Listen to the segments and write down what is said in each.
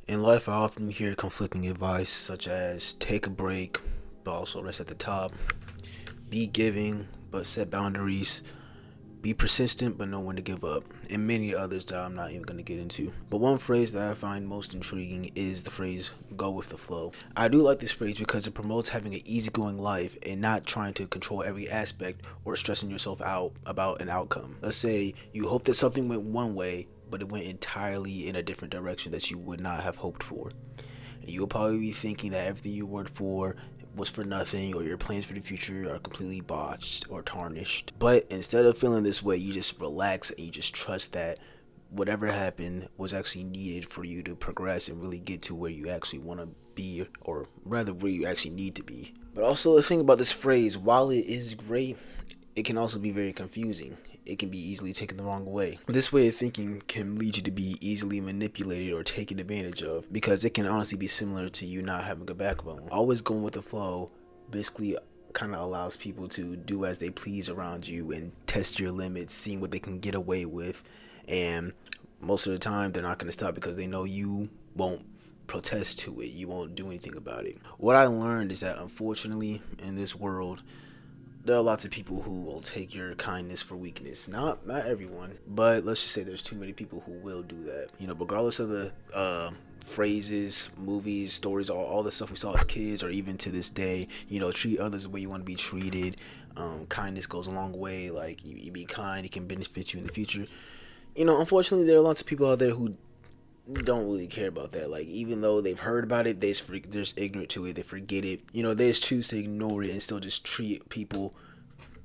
In life, I often hear conflicting advice such as take a break, but also rest at the top, be giving, but set boundaries, be persistent, but know when to give up, and many others that I'm not even going to get into. But one phrase that I find most intriguing is the phrase go with the flow. I do like this phrase because it promotes having an easygoing life and not trying to control every aspect or stressing yourself out about an outcome. Let's say you hope that something went one way, but it went entirely in a different direction that you would not have hoped for. And you'll probably be thinking that everything you worked for was for nothing, or your plans for the future are completely botched or tarnished. But instead of feeling this way, you just relax and you just trust that whatever happened was actually needed for you to progress and really get to where you actually want to be, or rather where you actually need to be. But also the thing about this phrase, while it is great, it can also be very confusing. It can be easily taken the wrong way. This way of thinking can lead you to be easily manipulated or taken advantage of, because it can honestly be similar to you not having a backbone. Always going with the flow basically kind of allows people to do as they please around you and test your limits, seeing what they can get away with. And most of the time, they're not going to stop because they know you won't protest to it. You won't do anything about it. What I learned is that unfortunately, in this world, there are lots of people who will take your kindness for weakness. Not everyone, but let's just say there's too many people who will do that. Regardless of the phrases, movies, stories, all the stuff we saw as kids, or even to this day, treat others the way you want to be treated. Kindness goes a long way. Like you be kind, it can benefit you in the future. Unfortunately, there are lots of people out there who don't really care about that. Like, even though they've heard about it, they're just ignorant to it. They forget it. They just choose to ignore it and still just treat people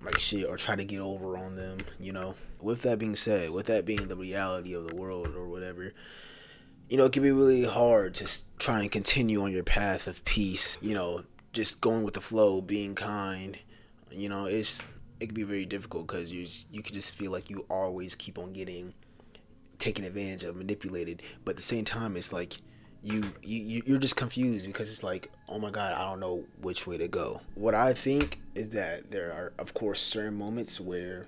like shit or try to get over on them. With that being said, with that being the reality of the world or whatever, it can be really hard to try and continue on your path of peace. Just going with the flow, being kind. It can be very difficult because you can just feel like you always keep on getting taken advantage of, manipulated. But at the same time, it's like you're just confused because it's like, oh my god, I don't know which way to go. What I think is that there are, of course, certain moments where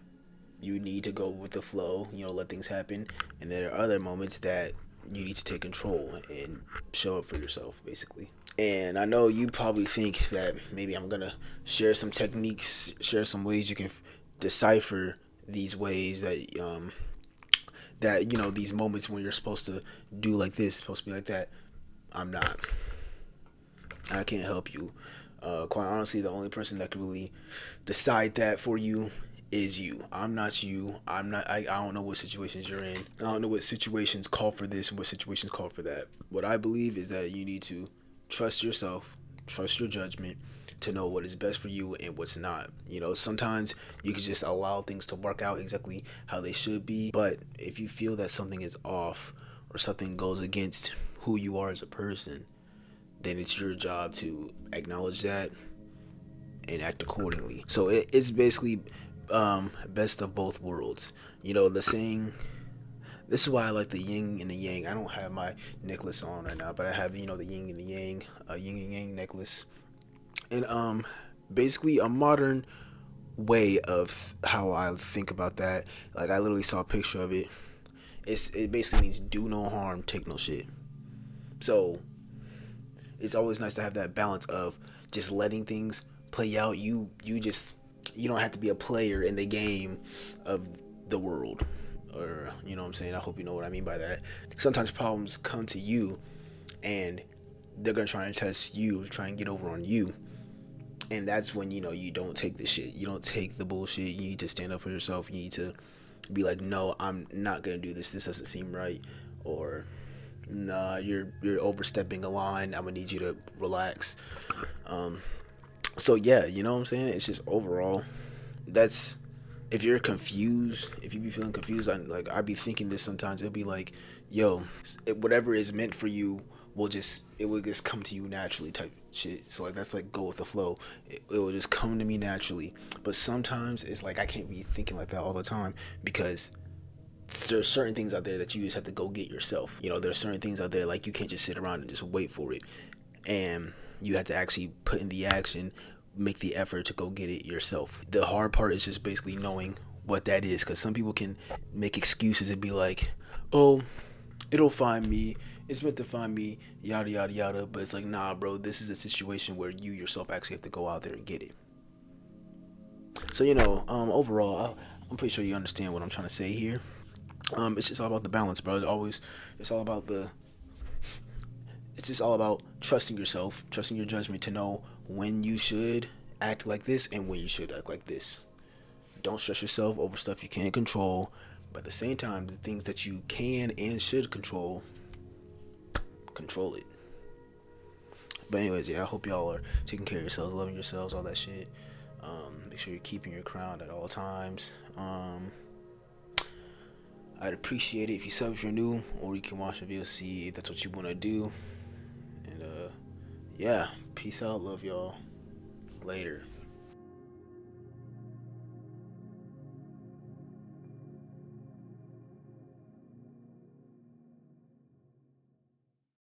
you need to go with the flow, let things happen, and there are other moments that you need to take control and show up for yourself, basically. And I know you probably think that maybe I'm gonna share some techniques, share some ways you can decipher these ways that these moments when you're supposed to do like this, supposed to be like that. I'm not. I can't help you. Quite honestly, the only person that can really decide that for you is you. I'm not you. I'm not. I don't know what situations you're in. I don't know what situations call for this and what situations call for that. What I believe is that you need to trust yourself, trust your judgment, to know what is best for you and what's not. Sometimes you can just allow things to work out exactly how they should be. But if you feel that something is off or something goes against who you are as a person, then it's your job to acknowledge that and act accordingly. So it's basically best of both worlds. The saying, this is why I like the yin and the yang. I don't have my necklace on right now, but I have the yin and the yang, yin and yang necklace. And basically a modern way of how I think about that. Like, I literally saw a picture of it. It basically means do no harm, take no shit. So it's always nice to have that balance of just letting things play out. You don't have to be a player in the game of the world, or what I'm saying. I hope you know what I mean by that. Sometimes problems come to you and they're gonna try and test you, try and get over on you. And that's when you don't take the shit, you don't take the bullshit. You need to stand up for yourself. You need to be like, no, I'm not gonna do this doesn't seem right, or nah, you're overstepping a line, I'm gonna need you to relax. So yeah, you know what I'm saying. It's just overall, that's, if you're confused, if you be feeling confused, I'd be thinking this sometimes. It'll be like, yo, whatever is meant for you it will just come to you naturally, type shit. So like, that's like go with the flow. It will just come to me naturally. But sometimes it's like I can't be thinking like that all the time, because there's certain things out there that you just have to go get yourself. There's certain things out there, like, you can't just sit around and just wait for it, and you have to actually put in the action, make the effort to go get it yourself. The hard part is just basically knowing what that is, because some people can make excuses and be like, oh, It'll find me. It's meant to find me. Yada yada yada. But it's like, nah, bro. This is a situation where you yourself actually have to go out there and get it. So overall, I'm pretty sure you understand what I'm trying to say here. It's just all about the balance, bro. It's all about the. It's just all about trusting yourself, trusting your judgment to know when you should act like this and when you should act like this. Don't stress yourself over stuff you can't control, but at the same time, the things that you can and should control, control it. But anyways, yeah, I hope y'all are taking care of yourselves, loving yourselves, all that shit. Make sure you're keeping your crown at all times. I'd appreciate it if you sub if you're new, or you can watch the video, see if that's what you want to do. And yeah, peace out, love y'all. Later.